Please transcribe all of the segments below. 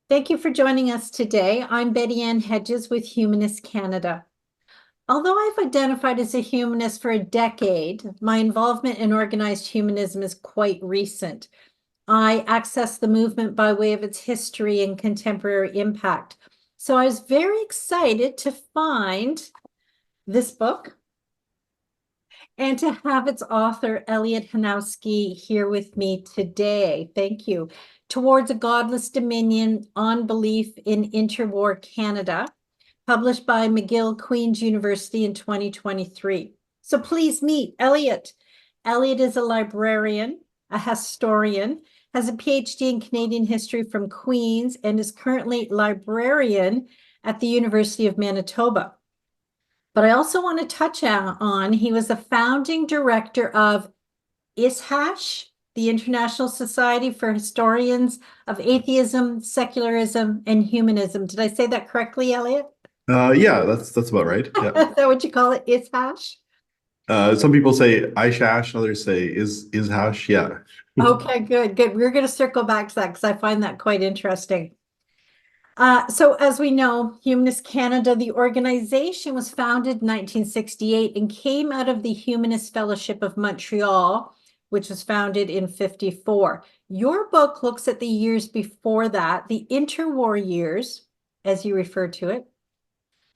Thank you for joining us today. I'm Betty Ann Hedges with Humanist Canada. Although I've identified as a humanist for a decade, my involvement in organized humanism is quite recent. I access the movement by way of its history and contemporary impact. So I was very excited to find this book and to have its author, Elliot Hanowski, here with me today. Thank you. Towards a Godless Dominion, Unbelief in Interwar Canada, published by McGill Queen's University in 2023. So please meet Elliot. Elliot is a librarian, a historian, has a PhD in Canadian history from Queen's, and is currently librarian at the University of Manitoba. But I also want to touch on, he was the founding director of ISHASH, the International Society for Historians of Atheism, Secularism, and Humanism. Did I say that correctly, Elliot? Yeah, that's about right. Yeah. Is that what you call it? ISHASH? Some people say Ishash, others say is hash. Yeah. Okay, good. We're going to circle back to that because I find that quite interesting. So as we know, Humanist Canada, the organization was founded in 1968 and came out of the Humanist Fellowship of Montreal, which was founded in 54. Your book looks at the years before that, the interwar years, as you refer to it.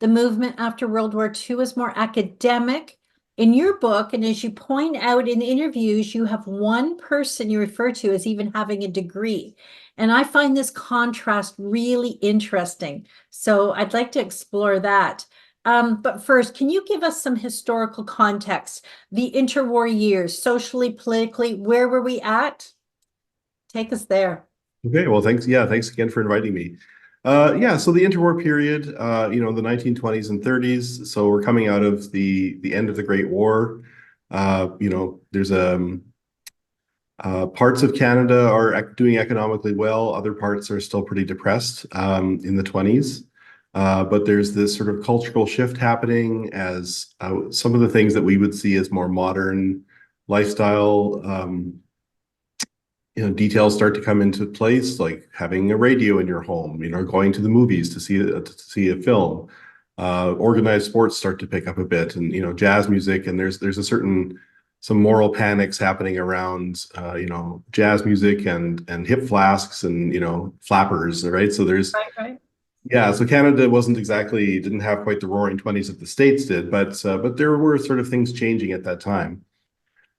The movement after World War II was more academic. In your book, and as you point out in interviews, you have one person you refer to as even having a degree. And I find this contrast really interesting. So I'd like to explore that. But first, can you give us some historical context? The interwar years, socially, politically, where were we at? Take us there. Okay. Well, thanks. Yeah, thanks again for inviting me. Yeah. So the interwar period, the 1920s and 30s. So we're coming out of the end of the Great War. There's parts of Canada are doing economically well. Other parts are still pretty depressed in the 20s. But there's this sort of cultural shift happening as some of the things that we would see as more modern lifestyle details start to come into place, like having a radio in your home, going to the movies to see a film. Organized sports start to pick up a bit, and jazz music, and there's some moral panics happening around jazz music and hip flasks and flappers, right? So there's Right. yeah, so Canada didn't have quite the roaring 20s that the States did, but there were sort of things changing at that time.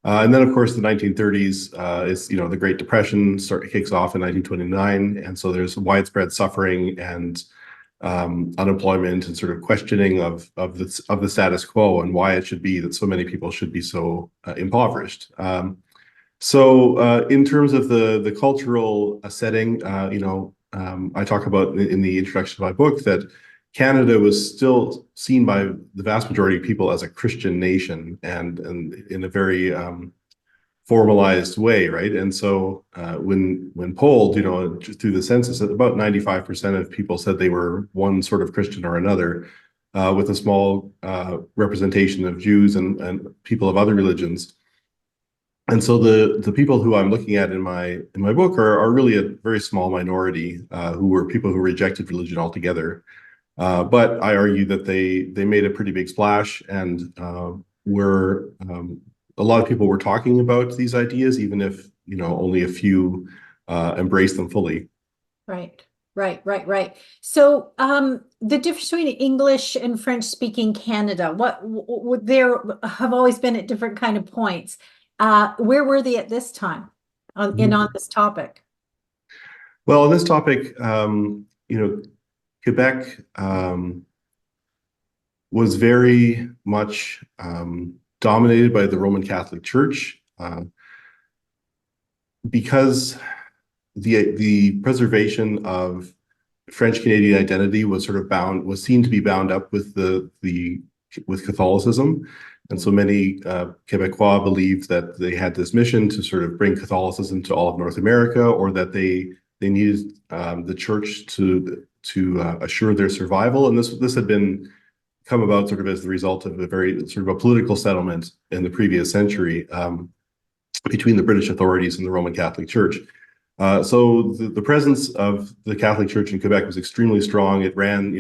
And then, of course, the 1930s is, the Great Depression kicks off in 1929. And so there's widespread suffering and unemployment and sort of questioning of the status quo and why it should be that so many people should be so impoverished. So in terms of the cultural setting, I talk about in the introduction to my book that Canada was still seen by the vast majority of people as a Christian nation and in a very formalized way, right? And so when polled, just through the census, about 95% of people said they were one sort of Christian or another, with a small representation of Jews and people of other religions. And so the people who I'm looking at in my book are really a very small minority who were people who rejected religion altogether. But I argue that they made a pretty big splash, and were a lot of people were talking about these ideas, even if only a few embraced them fully. Right. So the difference between English and French speaking Canada, what there have always been at different kind of points. Where were they at this time on this topic? Well, on this topic, Quebec was very much dominated by the Roman Catholic Church because the preservation of French Canadian identity was was seen to be bound up with with Catholicism. And so many Quebecois believed that they had this mission to sort of bring Catholicism to all of North America, or that they needed the church to assure their survival. And this had come about sort of as the result of a very sort of a political settlement in the previous century between the British authorities and the Roman Catholic Church. So the presence of the Catholic Church in Quebec was extremely strong. It ran,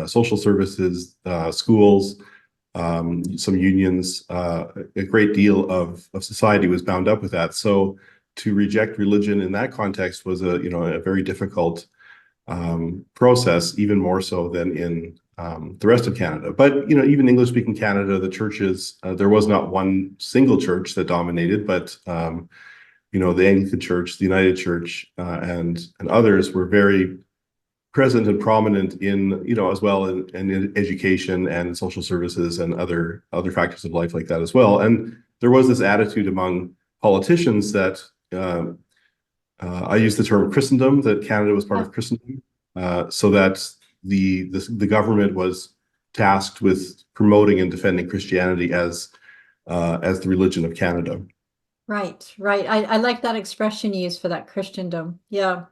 social services, schools, some unions. A great deal of society was bound up with that. So to reject religion in that context was a very difficult process, even more so than in the rest of Canada. But even English-speaking Canada, the churches, there was not one single church that dominated, but the Anglican Church, the United Church, and others were very present and prominent in, as well in education and social services and other factors of life like that as well. And there was this attitude among politicians that I use the term Christendom, that Canada was part of Christendom, so that the government was tasked with promoting and defending Christianity as the religion of Canada. Right, right. I like that expression you use for that, Christendom. Yeah.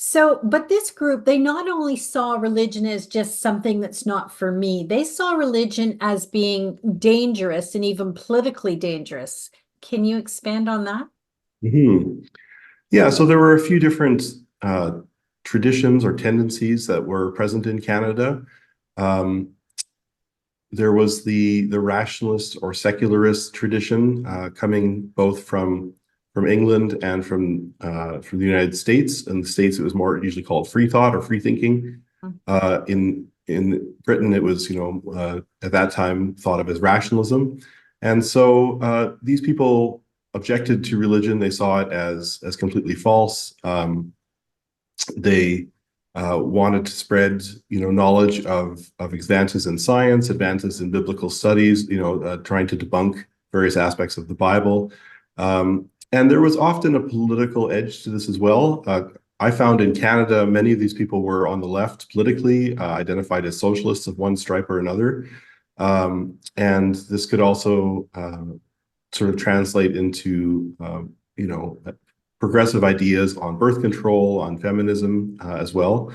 So, but this group, they not only saw religion as just something that's not for me, they saw religion as being dangerous and even politically dangerous. Can you expand on that? Mm-hmm. Yeah, so there were a few different traditions or tendencies that were present in Canada. There was the rationalist or secularist tradition coming both from England and from the United States. In the States, it was more usually called free thought or free thinking. In Britain, it was at that time thought of as rationalism, and so these people objected to religion. They saw it as completely false. They wanted to spread, knowledge of advances in science, advances in biblical studies, trying to debunk various aspects of the Bible. And there was often a political edge to this as well. I found in Canada, many of these people were on the left politically, identified as socialists of one stripe or another. And this could also sort of translate into, progressive ideas on birth control, on feminism as well.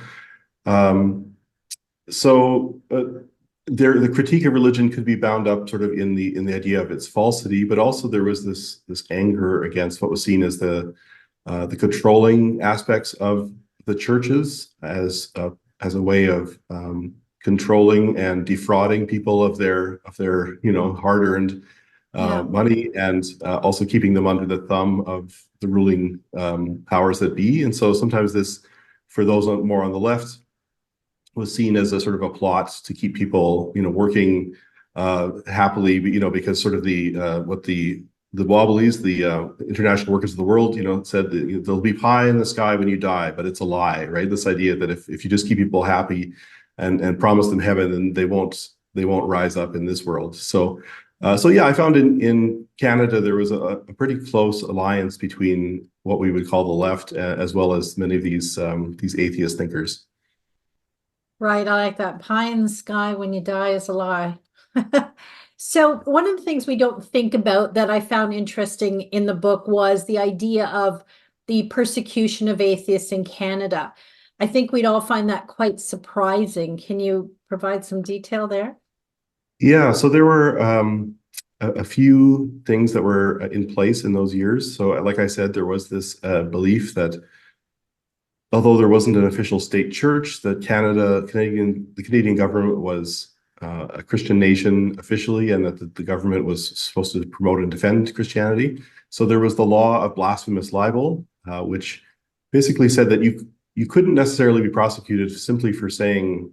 The critique of religion could be bound up sort of in the idea of its falsity, but also there was this anger against what was seen as the controlling aspects of the churches as a way of controlling and defrauding people of their hard-earned money, and also keeping them under the thumb of the ruling powers that be. And so sometimes this, for those more on the left, was seen as a sort of a plot to keep people, working happily, because sort of what the Wobblies, the International Workers of the World, said that there'll be pie in the sky when you die, but it's a lie, right? This idea that if you just keep people happy and promise them heaven, then they won't rise up in this world. So yeah, I found in Canada there was a pretty close alliance between what we would call the left as well as many of these atheist thinkers. Right, I like that. Pie in the sky when you die is a lie. So one of the things we don't think about that I found interesting in the book was the idea of the persecution of atheists in Canada. I think we'd all find that quite surprising. Can you provide some detail there? Yeah, so there were a few things that were in place in those years. So like I said, there was this belief that although there wasn't an official state church, that the Canadian government was a Christian nation officially, and that the government was supposed to promote and defend Christianity. So there was the law of blasphemous libel, which basically said that you couldn't necessarily be prosecuted simply for saying,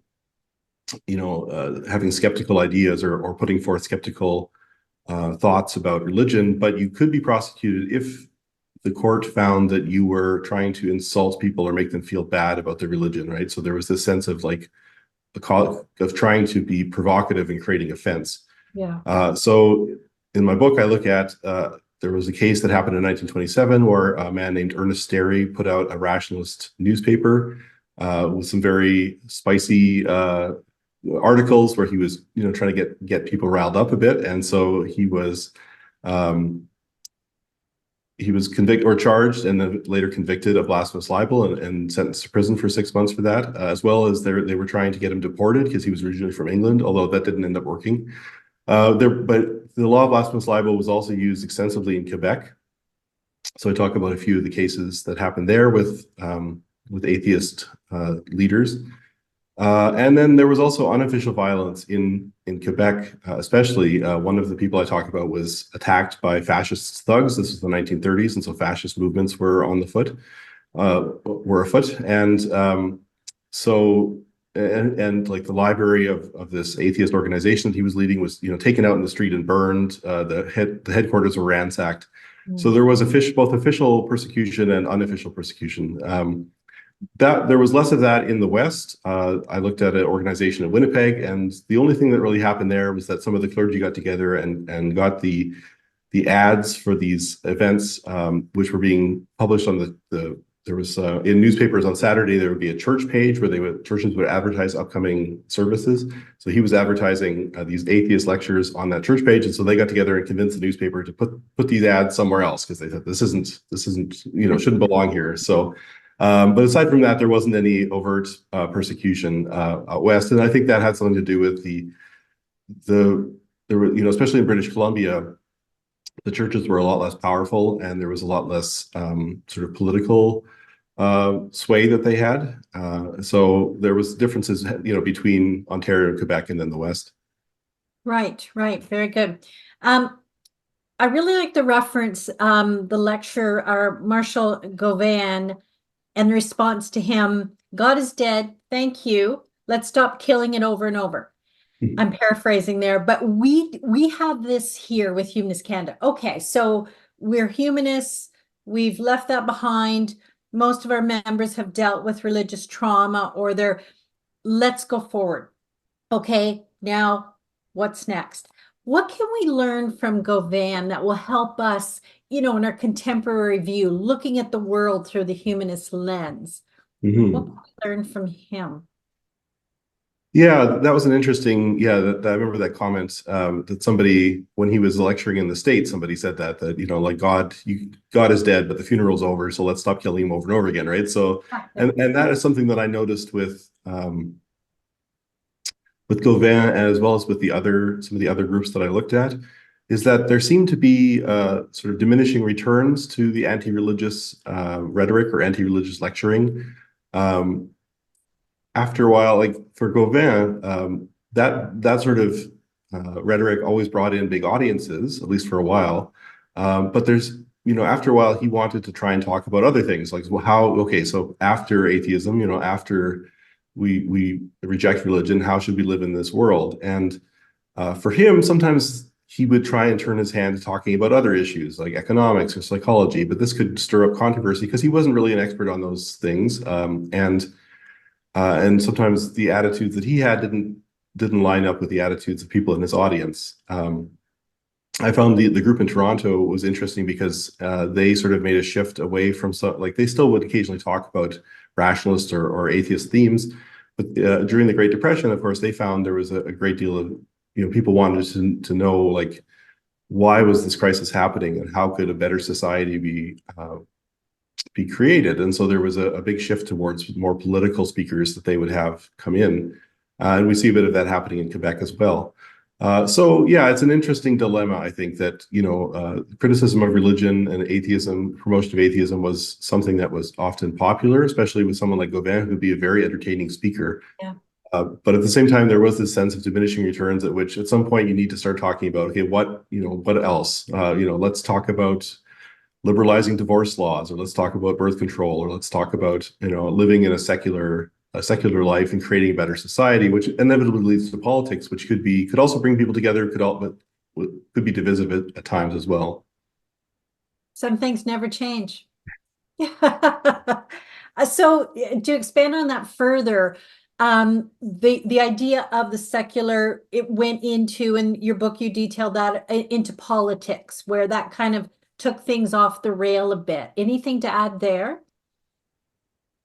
having skeptical ideas or putting forth skeptical thoughts about religion, but you could be prosecuted if the court found that you were trying to insult people or make them feel bad about their religion, right? So there was this sense of of trying to be provocative and creating offense. Yeah. So in my book, I look at there was a case that happened in 1927 where a man named Ernest Sterry put out a rationalist newspaper with some very spicy articles where he was, trying to get people riled up a bit, and so he was convicted or charged and then later convicted of blasphemous libel and sentenced to prison for 6 months for that, as well as they were trying to get him deported because he was originally from England, although that didn't end up working. But the law of blasphemous libel was also used extensively in Quebec. So I talk about a few of the cases that happened there with atheist leaders. And then there was also unofficial violence in Quebec, especially. One of the people I talk about was attacked by fascist thugs. This was the 1930s, and so fascist movements were afoot. And so and like the library of this atheist organization that he was leading was taken out in the street and burned. The headquarters were ransacked. So there was both official persecution and unofficial persecution. That there was less of that in the West. I looked at an organization in Winnipeg, and the only thing that really happened there was that some of the clergy got together and got the ads for these events, which were being published on there was in newspapers on Saturday. There would be a church page where churches would advertise upcoming services. So he was advertising these atheist lectures on that church page, and so they got together and convinced the newspaper to put these ads somewhere else because they thought this isn't shouldn't belong here. So. But aside from that, there wasn't any overt persecution out west, and I think that had something to do with there were especially in British Columbia, the churches were a lot less powerful, and there was a lot less sort of political sway that they had. So there was differences, between Ontario and Quebec, and then the West. Right, very good. I really like the reference, the lecture, Marshall Gauvin. And the response to him, God is dead, thank you. Let's stop killing it over and over. I'm paraphrasing there, but we have this here with Humanist Canada. Okay, so we're humanists. We've left that behind. Most of our members have dealt with religious trauma, or let's go forward. Okay, now what's next? What can we learn from Gauvin that will help us, in our contemporary view, looking at the world through the humanist lens? What can we learn from him? Yeah, that was an interesting. Yeah, I remember that comment that somebody, when he was lecturing in the States, somebody said that like God is dead, but the funeral's over, so let's stop killing him over and over again, right? So, and that is something that I noticed with Gauvin, as well as with some of the other groups that I looked at, is that there seemed to be sort of diminishing returns to the anti-religious rhetoric or anti-religious lecturing. After a while, like for Gauvin, that sort of rhetoric always brought in big audiences, at least for a while. But there's, after a while, he wanted to try and talk about other things, like, well, so after atheism, after we reject religion, how should we live in this world? And for him, sometimes he would try and turn his hand to talking about other issues like economics or psychology, but this could stir up controversy because he wasn't really an expert on those things. And sometimes the attitudes that he had didn't line up with the attitudes of people in his audience. I found the group in Toronto was interesting because they sort of made a shift away from they still would occasionally talk about rationalist or atheist themes, but during the Great Depression, of course, they found there was a great deal of people wanted to know, like, why was this crisis happening and how could a better society be created? And so there was a big shift towards more political speakers that they would have come in, and we see a bit of that happening in Quebec as well. So yeah, it's an interesting dilemma. I think that criticism of religion and atheism, promotion of atheism, was something that was often popular, especially with someone like Gauvin, who would be a very entertaining speaker. Yeah. But at the same time, there was this sense of diminishing returns at which at some point you need to start talking about, okay, what else? Let's talk about liberalizing divorce laws, or let's talk about birth control, or let's talk about living in a secular life and creating a better society, which inevitably leads to politics, which could also bring people together, could be divisive at times as well. Some things never change. So to expand on that further, the idea of the secular, it went into, in your book, you detailed that into politics, where that kind of took things off the rail a bit. Anything to add there?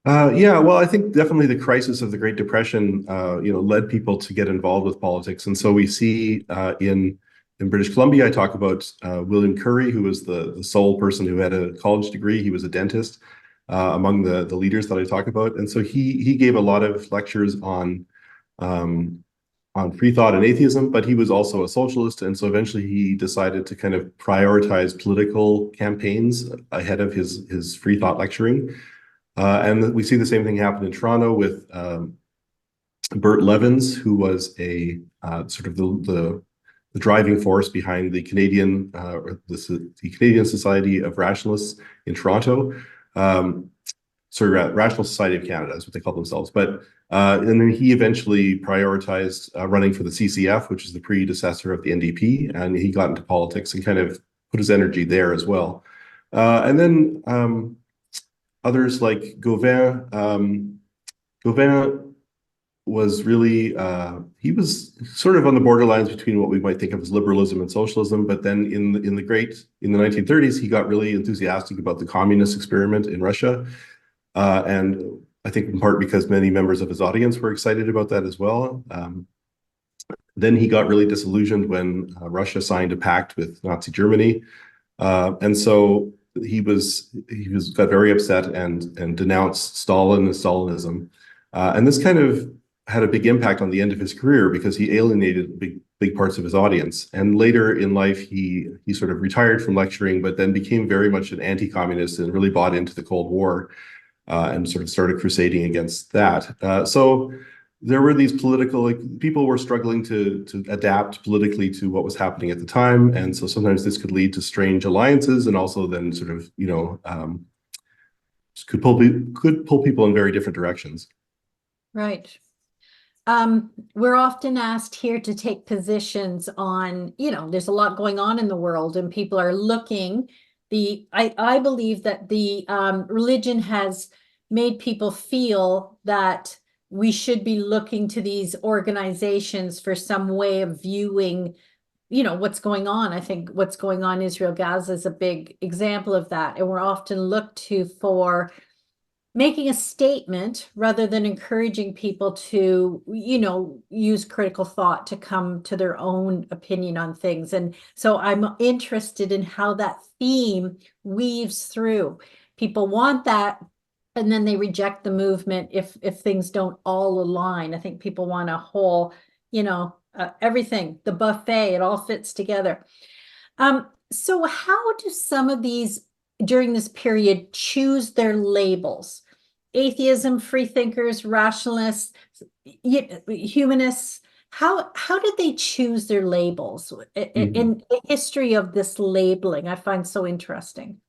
Yeah, well, I think definitely the crisis of the Great Depression, led people to get involved with politics, and so we see in British Columbia, I talk about William Curry, who was the sole person who had a college degree. He was a dentist among the leaders that I talk about, and so he gave a lot of lectures on free thought and atheism, but he was also a socialist, and so eventually he decided to kind of prioritize political campaigns ahead of his free thought lecturing. And we see the same thing happen in Toronto with Bert Levins, who was a sort of the driving force behind the Canadian the Canadian Society of Rationalists in Toronto. Rational Society of Canada is what they call themselves. But and then he eventually prioritized running for the CCF, which is the predecessor of the NDP, and he got into politics and kind of put his energy there as well. And then others like Gauvin. Gauvin was really, he was sort of on the borderlines between what we might think of as liberalism and socialism. But then in the 1930s, he got really enthusiastic about the communist experiment in Russia. And I think in part because many members of his audience were excited about that as well. Then he got really disillusioned when Russia signed a pact with Nazi Germany. And so he got very upset and denounced Stalin and Stalinism. And this kind of had a big impact on the end of his career because he alienated big parts of his audience. And later in life, he sort of retired from lecturing, but then became very much an anti-communist and really bought into the Cold War and sort of started crusading against that. So there were these political, people were struggling to adapt politically to what was happening at the time. And so sometimes this could lead to strange alliances and also then sort of, could pull people in very different directions. Right. We're often asked here to take positions on, there's a lot going on in the world and people are looking. I believe that the religion has made people feel that we should be looking to these organizations for some way of viewing, what's going on. I think what's going on in Israel, Gaza is a big example of that. And we're often looked to for making a statement rather than encouraging people to, use critical thought to come to their own opinion on things. And so I'm interested in how that theme weaves through. People want that, and then they reject the movement if things don't all align. I think people want a whole, everything, the buffet, it all fits together. So how do some of these during this period choose their labels? Atheism, freethinkers, rationalists, humanists, how did they choose their labels? In the history of this labeling, I find so interesting.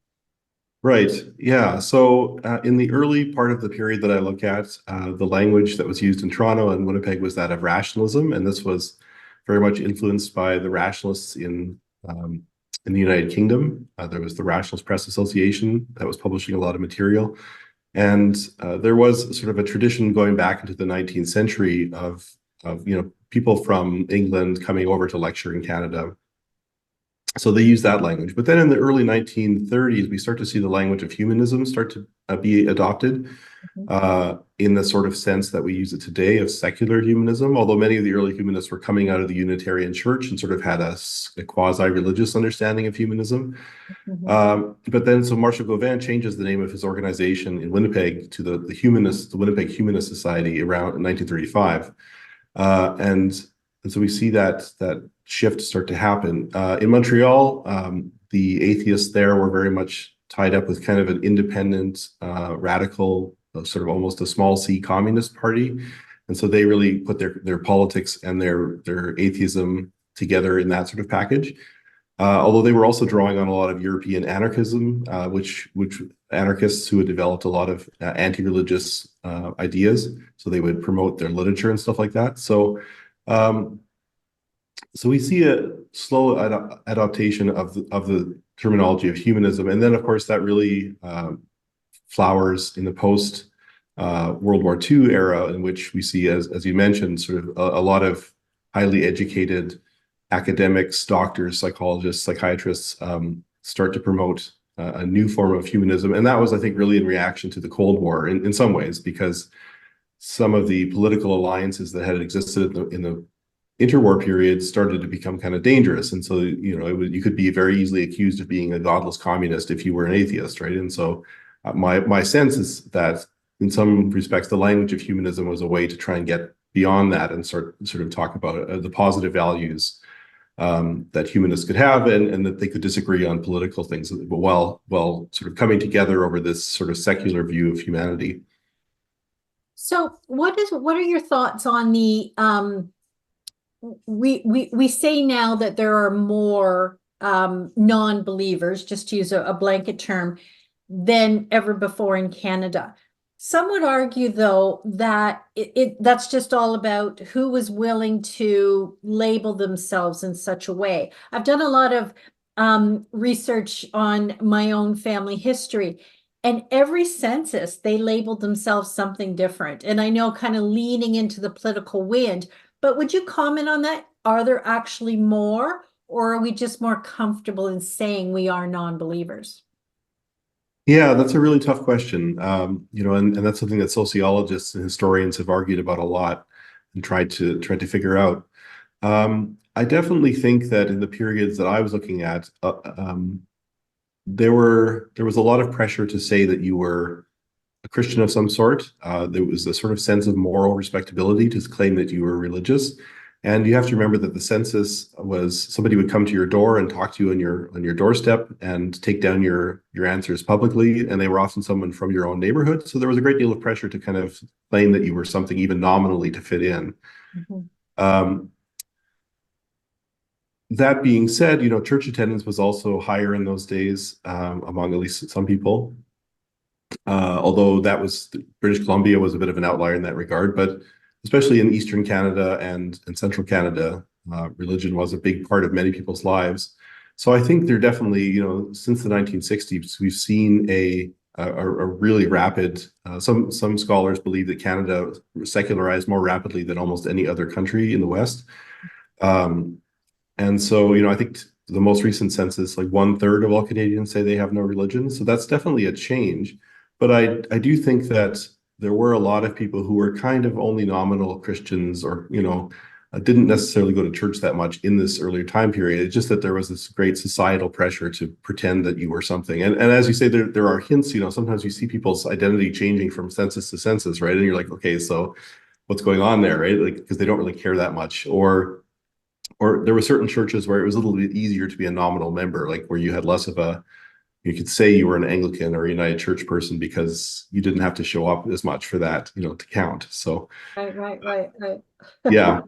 Right. Yeah. So in the early part of the period that I look at, the language that was used in Toronto and Winnipeg was that of rationalism, and this was very much influenced by the rationalists in the United Kingdom. There was the Rationalist Press Association that was publishing a lot of material. And there was sort of a tradition going back into the 19th century of people from England coming over to lecture in Canada. So they use that language. But then in the early 1930s, we start to see the language of humanism start to be adopted in the sort of sense that we use it today of secular humanism, although many of the early humanists were coming out of the Unitarian Church and sort of had a quasi-religious understanding of humanism. But then, so Marshall Gauvin changes the name of his organization in Winnipeg to the Winnipeg Humanist Society around 1935. And so we see that shift start to happen. In Montreal, the atheists there were very much tied up with kind of an independent, radical, sort of almost a small c communist party. And so they really put their politics and their atheism together in that sort of package. Although they were also drawing on a lot of European anarchism, which anarchists who had developed a lot of anti-religious ideas. So they would promote their literature and stuff like that. So we see a slow adaptation of the terminology of humanism. And then, of course, that really flowers in the post World War II era, in which we see, as you mentioned, sort of a lot of highly educated academics, doctors, psychologists, psychiatrists start to promote a new form of humanism. And that was, I think, really in reaction to the Cold War in some ways, because some of the political alliances that had existed in the interwar period started to become kind of dangerous. And so, you could be very easily accused of being a godless communist if you were an atheist, right? And so my sense is that in some respects, the language of humanism was a way to try and get beyond that and sort of talk about the positive values that humanists could have, and that they could disagree on political things, but while sort of coming together over this sort of secular view of humanity. So what are your thoughts on the we say now that there are more non-believers, just to use a blanket term, than ever before in Canada. Some would argue, though, that that's just all about who was willing to label themselves in such a way. I've done a lot of research on my own family history, and every census, they labeled themselves something different. And I know, kind of leaning into the political wind, but would you comment on that? Are there actually more, or are we just more comfortable in saying we are non-believers? Yeah, that's a really tough question. And that's something that sociologists and historians have argued about a lot and tried to figure out. I definitely think that in the periods that I was looking at, there was a lot of pressure to say that you were a Christian of some sort. There was a sort of sense of moral respectability to claim that you were religious. And you have to remember that the census was somebody would come to your door and talk to you on your doorstep and take down your answers publicly, and they were often someone from your own neighborhood. So there was a great deal of pressure to kind of claim that you were something even nominally to fit in. Mm-hmm. That being said, church attendance was also higher in those days among at least some people. Although British Columbia was a bit of an outlier in that regard, but especially in Eastern Canada and Central Canada, religion was a big part of many people's lives. So I think there definitely, since the 1960s, we've seen a really rapid, some scholars believe that Canada secularized more rapidly than almost any other country in the West. And so, I think the most recent census, like 1/3 of all Canadians say they have no religion. So that's definitely a change. But I do think that there were a lot of people who were kind of only nominal Christians, or, didn't necessarily go to church that much in this earlier time period. It's just that there was this great societal pressure to pretend that you were something. And as you say, there are hints, sometimes you see people's identity changing from census to census, right? And you're like, okay, so what's going on there, right? Like, because they don't really care that much. Or there were certain churches where it was a little bit easier to be a nominal member, like where you had less of you could say you were an Anglican or a United Church person because you didn't have to show up as much for that, to count. So Right. yeah.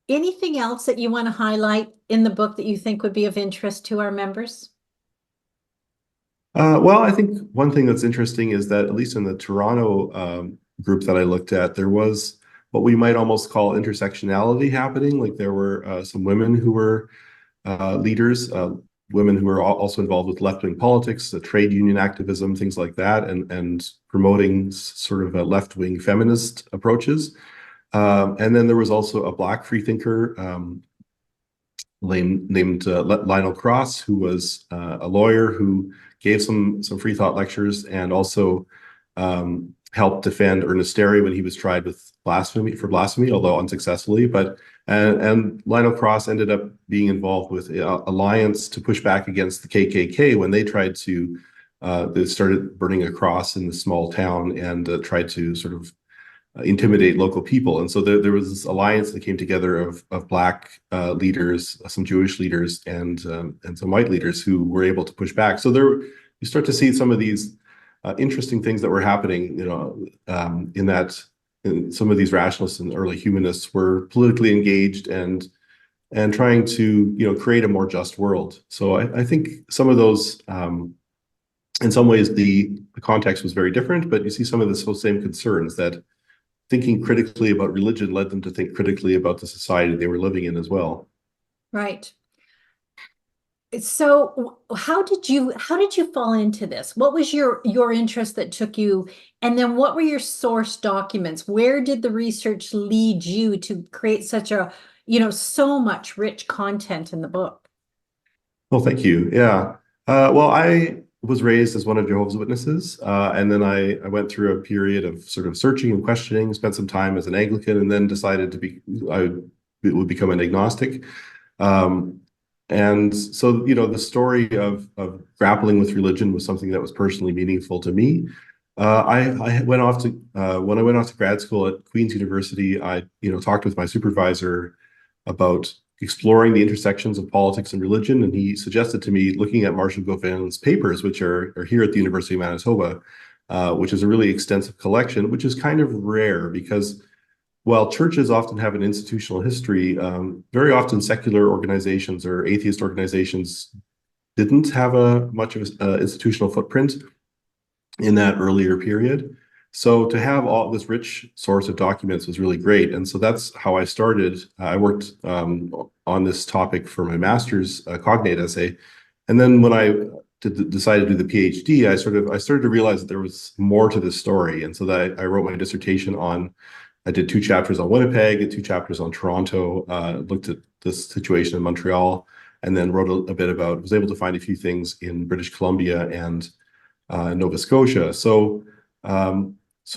Anything else that you want to highlight in the book that you think would be of interest to our members? Well, I think one thing that's interesting is that, at least in the Toronto group that I looked at, there was what we might almost call intersectionality happening. Like, there were some women who were leaders, women who were also involved with left-wing politics, trade union activism, things like that, and promoting sort of left-wing feminist approaches. And then there was also a Black freethinker named Lionel Cross, who was a lawyer who gave some free thought lectures, and also helped defend Ernest Sterry when he was tried with blasphemy, although unsuccessfully. But and Lionel Cross ended up being involved with Alliance to push back against the KKK when they tried to they started burning a cross in the small town and tried to sort of intimidate local people. And so there was this alliance that came together of Black leaders, some Jewish leaders, and some white leaders who were able to push back. So you start to see some of these interesting things that were happening, in some of these rationalists and early humanists were politically engaged and trying to, create a more just world. So I think some of those, in some ways, the context was very different, but you see some of the same concerns that thinking critically about religion led them to think critically about the society they were living in as well. Right. So how did you fall into this? What was your interest that took you? And then what were your source documents? Where did the research lead you to create such a, so much rich content in the book? Well, thank you. Yeah. Well, I was raised as one of Jehovah's Witnesses, and then I went through a period of sort of searching and questioning, spent some time as an Anglican, and then decided I would become an agnostic. And so, the story of grappling with religion was something that was personally meaningful to me. I went off to when I went off to grad school at Queen's University. I talked with my supervisor about exploring the intersections of politics and religion, and he suggested to me looking at Marshall Gauvin's papers, which are here at the University of Manitoba, which is a really extensive collection, which is kind of rare because while churches often have an institutional history, very often secular organizations or atheist organizations didn't have a much of an institutional footprint in that earlier period. So to have all this rich source of documents was really great. And so that's how I started. I worked on this topic for my master's cognate essay. And then when I decided to do the PhD, I started to realize that there was more to this story. And so that I wrote my dissertation on, I did 2 chapters on Winnipeg and 2 chapters on Toronto, looked at this situation in Montreal, and then wrote a bit about, was able to find a few things in British Columbia and Nova Scotia. So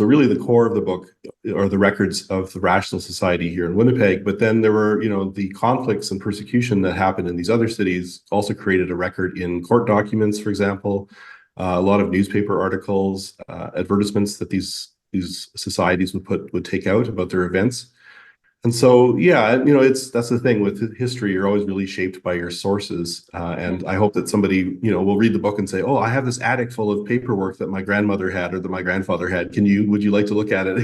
really the core of the book are the records of the Rationalist Society here in Winnipeg, but then there were, the conflicts and persecution that happened in these other cities also created a record in court documents, for example, a lot of newspaper articles, advertisements that these societies would take out about their events. And so, yeah, that's the thing with history. You're always really shaped by your sources. And I hope that somebody, will read the book and say, oh, I have this attic full of paperwork that my grandmother had or that my grandfather had. Would you like to look at it?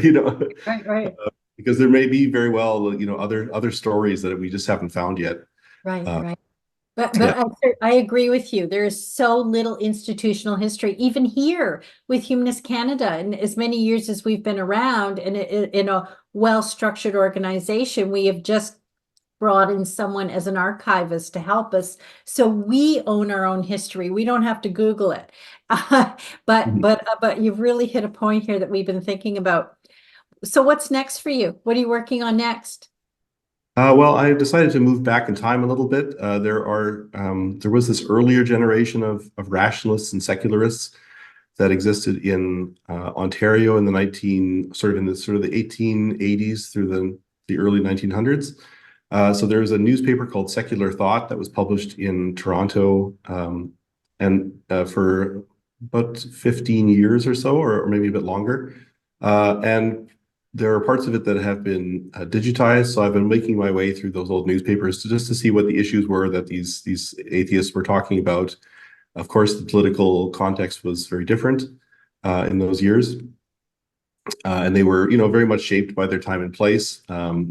Right. Because there may be very well, other stories that we just haven't found yet. Right. But Yeah. I agree with you. There is so little institutional history, even here with Humanist Canada, and as many years as we've been around, and in a well-structured organization, we have just brought in someone as an archivist to help us, so we own our own history. We don't have to Google it. But you've really hit a point here that we've been thinking about. So what's next for you? What are you working on next? Well, I decided to move back in time a little bit. There was this earlier generation of rationalists and secularists that existed in Ontario in the 1880s through the early 1900s. So there's a newspaper called Secular Thought that was published in Toronto, and for about 15 years or so, or maybe a bit longer. And there are parts of it that have been digitized. So I've been making my way through those old newspapers to see what the issues were that these atheists were talking about. Of course, the political context was very different in those years. And they were, very much shaped by their time and place.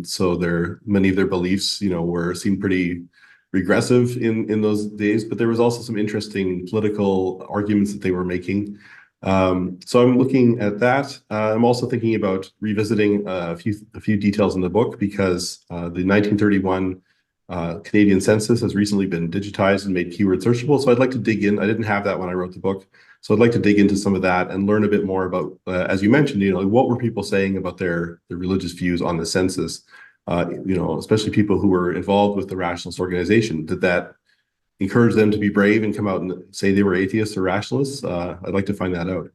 So many of their beliefs, seemed pretty regressive in those days. But there was also some interesting political arguments that they were making. So I'm looking at that. I'm also thinking about revisiting a few details in the book because the 1931 Canadian census has recently been digitized and made keyword searchable. So I'd like to dig in. I didn't have that when I wrote the book. So I'd like to dig into some of that and learn a bit more about, as you mentioned, what were people saying about their religious views on the census? Especially people who were involved with the rationalist organization. Did that encourage them to be brave and come out and say they were atheists or rationalists? I'd like to find that out.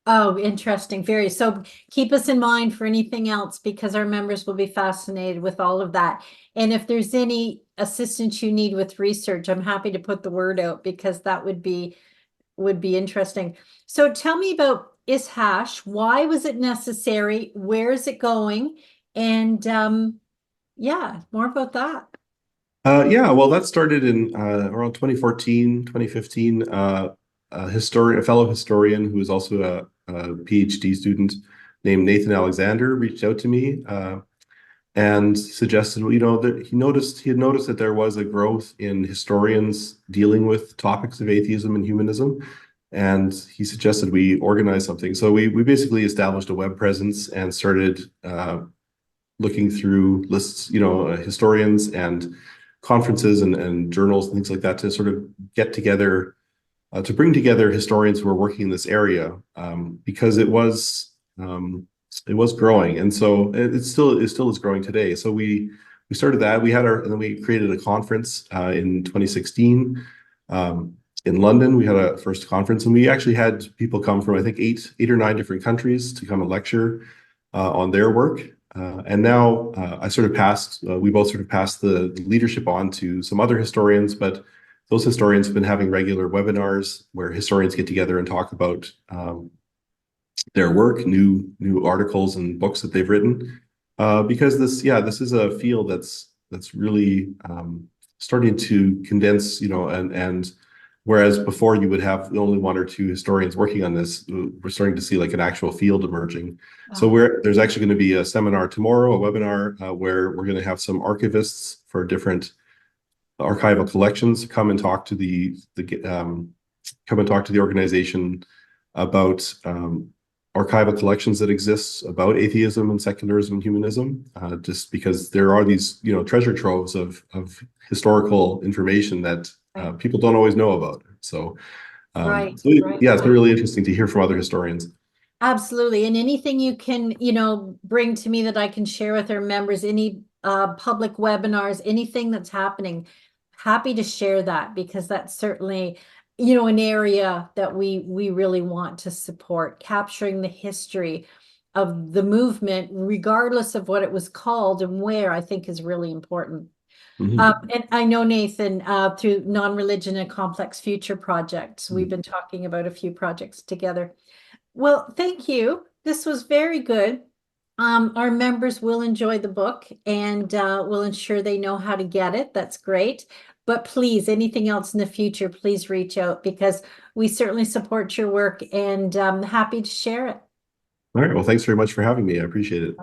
Oh, interesting. Very. So keep us in mind for anything else because our members will be fascinated with all of that. And if there's any assistance you need with research, I'm happy to put the word out because that would be interesting. So tell me about ISHASH. Why was it necessary? Where is it going? And yeah, more about that. Yeah, well, that started in around 2014, 2015. A fellow historian who is also a PhD student named Nathan Alexander reached out to me and suggested, that he had noticed that there was a growth in historians dealing with topics of atheism and humanism, and he suggested we organize something. So we basically established a web presence and started looking through lists, historians and conferences and journals and things like that to sort of get together, to bring together historians who are working in this area, because it was growing, and so it still is growing today. So we started that. And then we created a conference in 2016 in London. We had a first conference, and we actually had people come from I think eight or nine different countries to come and lecture on their work. And now we both sort of passed the leadership on to some other historians, but those historians have been having regular webinars where historians get together and talk about their work, new articles and books that they've written, because this is a field that's really starting to condense, and whereas before you would have only one or two historians working on this, we're starting to see like an actual field emerging. So there's actually going to be a seminar tomorrow, a webinar where we're going to have some archivists for different archival collections come and talk to the organization about archival collections that exist about atheism and secularism and humanism, just because there are these treasure troves of historical information that people don't always know about. So, Right. yeah, it's been really interesting to hear from other historians. Absolutely. And anything you can, bring to me that I can share with our members, any public webinars, anything that's happening, happy to share that, because that's certainly, an area that we really want to support, capturing the history of the movement, regardless of what it was called and where, I think is really important. And I know, Nathan, through Non-Religion and Complex Future projects, we've been talking about a few projects together. Well, thank you. This was very good. Our members will enjoy the book, and we'll ensure they know how to get it. That's great. But please, anything else in the future, please reach out, because we certainly support your work, and happy to share it. All right. Well, thanks very much for having me. I appreciate it.